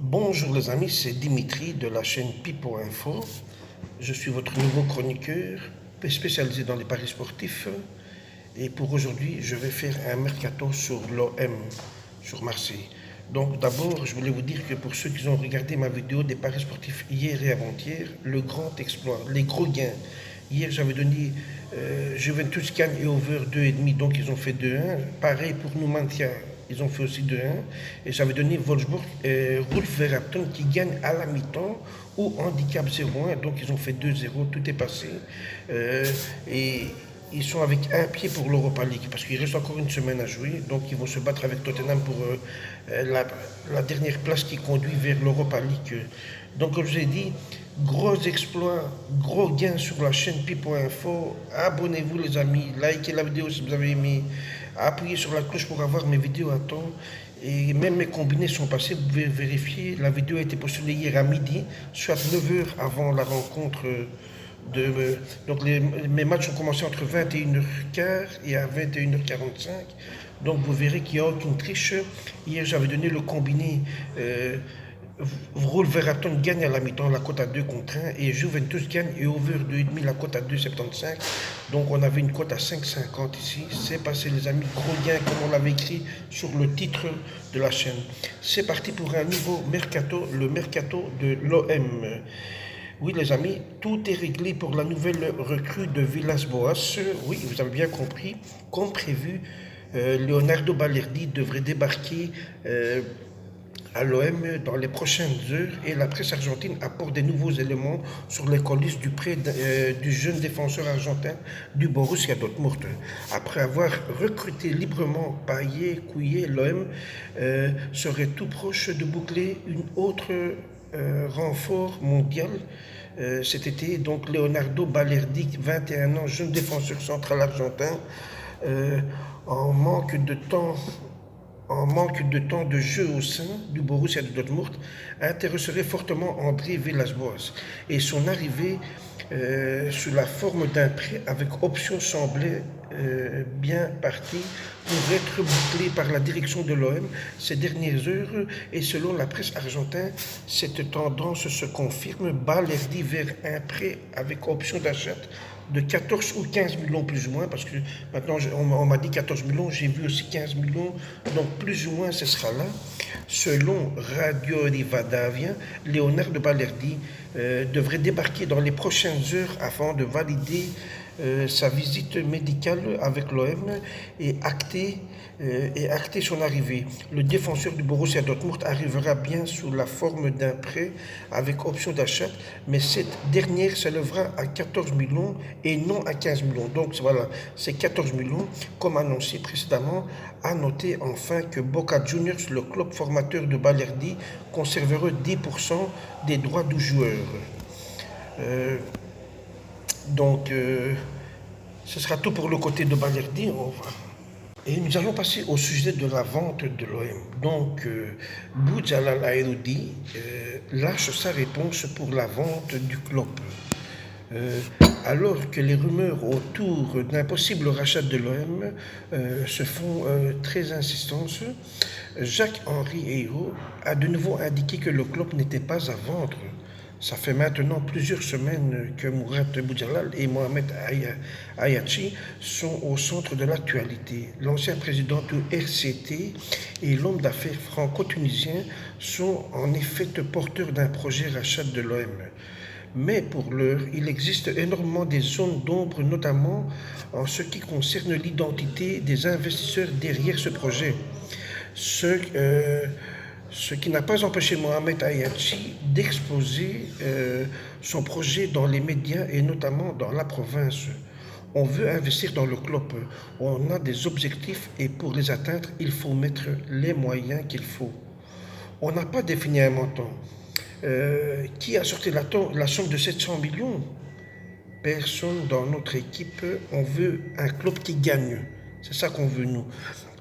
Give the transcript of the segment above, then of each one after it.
Bonjour les amis, c'est Dimitri de la chaîne Pipo Info. Je suis votre nouveau chroniqueur spécialisé dans les paris sportifs. Et pour aujourd'hui, je vais faire un mercato sur l'OM, sur Marseille. Donc d'abord, je voulais vous dire que pour ceux qui ont regardé ma vidéo des paris sportifs hier et avant-hier, le grand exploit, les gros gains. Hier, j'avais donné Juventus gagne et over 2,5, donc ils ont fait 2-1. Pareil pour Numancia, ils ont fait aussi 2-1. Et j'avais donné Wolfsburg et Wolverhampton qui gagne à la mi-temps ou handicap 0-1, donc ils ont fait 2-0, tout est passé. Et ils sont avec un pied pour l'Europa League parce qu'il reste encore une semaine à jouer. Donc ils vont se battre avec Tottenham pour la dernière place qui conduit vers l'Europa League. Donc comme je vous ai dit, gros exploit, gros gain sur la chaîne Pipo Info. Abonnez-vous les amis, likez la vidéo si vous avez aimé. Appuyez sur la cloche pour avoir mes vidéos à temps. Et même mes combinés sont passés, vous pouvez vérifier. La vidéo a été postulée hier à midi, soit 9 heures avant la rencontre. Donc mes matchs ont commencé entre 21h15 et à 21h45. Donc vous verrez qu'il n'y a aucune triche. Hier j'avais donné le combiné. Wolverhampton gagne à la mi-temps, la cote à 2 contre 1. Et Juventus gagne et over 2,5, la cote à 2,75. Donc on avait une cote à 5,50 ici. C'est passé les amis, gros gain comme on l'avait écrit sur le titre de la chaîne. C'est parti pour un nouveau mercato, le mercato de l'OM. Oui les amis, tout est réglé pour la nouvelle recrue de Villas-Boas. Oui, vous avez bien compris, comme prévu, Leonardo Balerdi devrait débarquer à l'OM dans les prochaines heures et la presse argentine apporte des nouveaux éléments sur les coulisses du prêt du jeune défenseur argentin du Borussia Dortmund. Après avoir recruté librement Payet, Couillet, l'OM serait tout proche de boucler une autre renfort mondial cet été. Donc Leonardo Balerdi, 21 ans, jeune défenseur central argentin, en manque de temps de jeu au sein du Borussia Dortmund, intéresserait fortement André Villas-Boas. Et son arrivée sous la forme d'un prêt avec option semblait bien partie pour être bouclée par la direction de l'OM ces dernières heures. Et selon la presse argentine, cette tendance se confirme. Balerdi vers un prêt avec option d'achat de 14 ou 15 millions plus ou moins, parce que maintenant on m'a dit 14 millions, j'ai vu aussi 15 millions, donc plus ou moins ce sera là. Selon Radio Rivadavia, Leonardo Balerdi devrait débarquer dans les prochaines heures afin de valider sa visite médicale avec l'OM et acter son arrivée. Le défenseur du Borussia Dortmund arrivera bien sous la forme d'un prêt avec option d'achat, mais cette dernière s'élèvera à 14 millions et non à 15 millions. Donc voilà, c'est 14 millions, comme annoncé précédemment. À noter enfin que Boca Juniors, le club formateur de Balerdi, conservera 10% des droits du joueur. Donc, ce sera tout pour le côté de Balerdi. Et nous allons passer au sujet de la vente de l'OM. Donc, Boudjalal Aïroudi lâche sa réponse pour la vente du club. Alors que les rumeurs autour d'un possible rachat de l'OM se font très insistantes, Jacques-Henri Eyraud a de nouveau indiqué que le club n'était pas à vendre. Ça fait maintenant plusieurs semaines que Mourad Boudjalal et Mohamed Ayachi sont au centre de l'actualité. L'ancien président du RCT et l'homme d'affaires franco-tunisien sont en effet porteurs d'un projet rachat de l'OM. Mais pour l'heure, il existe énormément des zones d'ombre, notamment en ce qui concerne l'identité des investisseurs derrière ce projet. Ce qui n'a pas empêché Mohamed Ayachi d'exposer son projet dans les médias et notamment dans la province. On veut investir dans le club, on a des objectifs et pour les atteindre, il faut mettre les moyens qu'il faut. On n'a pas défini un montant. Qui a sorti la somme de 700 millions? Personne dans notre équipe. On veut un club qui gagne. C'est ça qu'on veut, nous.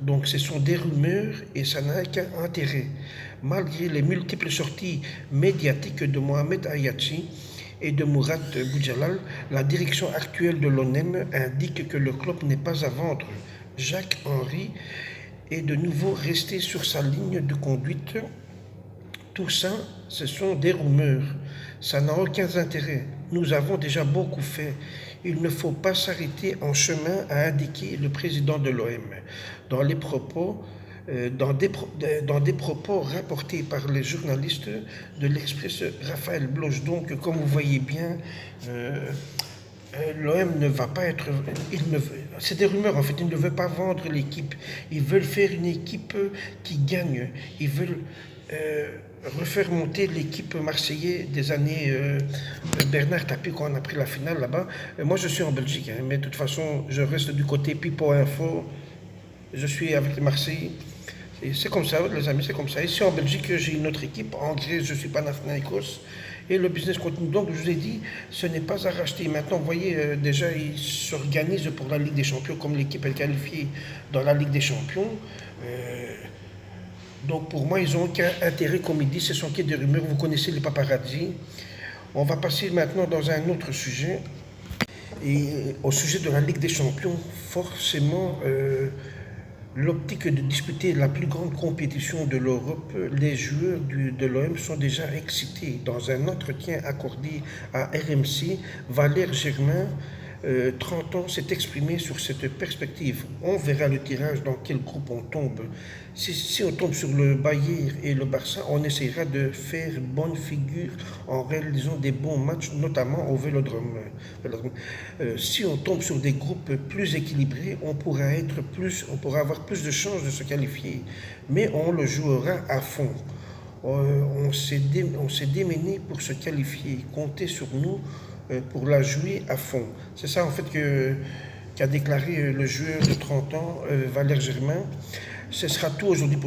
Donc, ce sont des rumeurs et ça n'a qu'un intérêt. Malgré les multiples sorties médiatiques de Mohamed Ayachi et de Mourad Boudjalal, la direction actuelle de l'ONEM indique que le club n'est pas à vendre. Jacques-Henri est de nouveau resté sur sa ligne de conduite Tout ça, ce sont des rumeurs. Ça n'a aucun intérêt. Nous avons déjà beaucoup fait. Il ne faut pas s'arrêter en chemin, a indiqué le président de l'OM dans les propos dans des propos rapportés par les journalistes de l'Express Raphaël Bloch. Donc, comme vous voyez bien, l'OM ne va pas être... c'est des rumeurs en fait, ils ne veulent pas vendre l'équipe. Ils veulent faire une équipe qui gagne. Ils veulent refaire monter l'équipe marseillaise des années Bernard Tapie quand on a pris la finale là-bas. Moi je suis en Belgique, hein, mais de toute façon je reste du côté Pipo Info. Je suis avec les Marseillais. Et c'est comme ça, les amis, c'est comme ça. Ici en Belgique, j'ai une autre équipe. En Grèce, je suis Panathinaikos. Et le business continue. Donc, je vous ai dit, ce n'est pas à racheter. Maintenant, vous voyez, déjà, ils s'organisent pour la Ligue des Champions, comme l'équipe est qualifiée dans la Ligue des Champions. Donc, pour moi, ils n'ont aucun intérêt, comme ils disent, ce sont que des rumeurs. Vous connaissez les paparazzi. On va passer maintenant dans un autre sujet. Et au sujet de la Ligue des Champions, forcément, l'optique de disputer la plus grande compétition de l'Europe, les joueurs de l'OM sont déjà excités. Dans un entretien accordé à RMC, Valère Germain, 30 ans, s'est exprimé sur cette perspective. On verra le tirage dans quel groupe on tombe. Si on tombe sur le Bayern et le Barça, on essaiera de faire bonne figure en réalisant des bons matchs, notamment au Vélodrome. Si on tombe sur des groupes plus équilibrés, on pourra avoir plus de chances de se qualifier. Mais on le jouera à fond. On s'est démené pour se qualifier. Comptez sur nous pour la jouer à fond. C'est ça en fait qu'a déclaré le joueur de 30 ans, Valère Germain. Ce sera tout aujourd'hui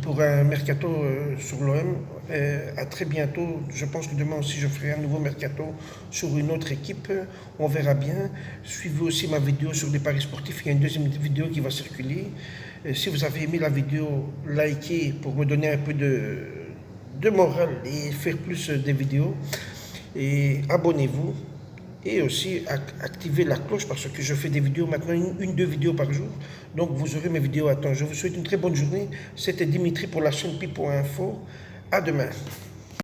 pour un mercato sur l'OM. À très bientôt. Je pense que demain aussi je ferai un nouveau mercato sur une autre équipe. On verra bien. Suivez aussi ma vidéo sur les paris sportifs. Il y a une deuxième vidéo qui va circuler. Si vous avez aimé la vidéo, likez pour me donner un peu de morale et faire plus de vidéos. Et abonnez-vous. Et aussi activez la cloche parce que je fais des vidéos maintenant, deux vidéos par jour. Donc vous aurez mes vidéos à temps. Je vous souhaite une très bonne journée. C'était Dimitri pour la chaîne Pipo Info. À demain.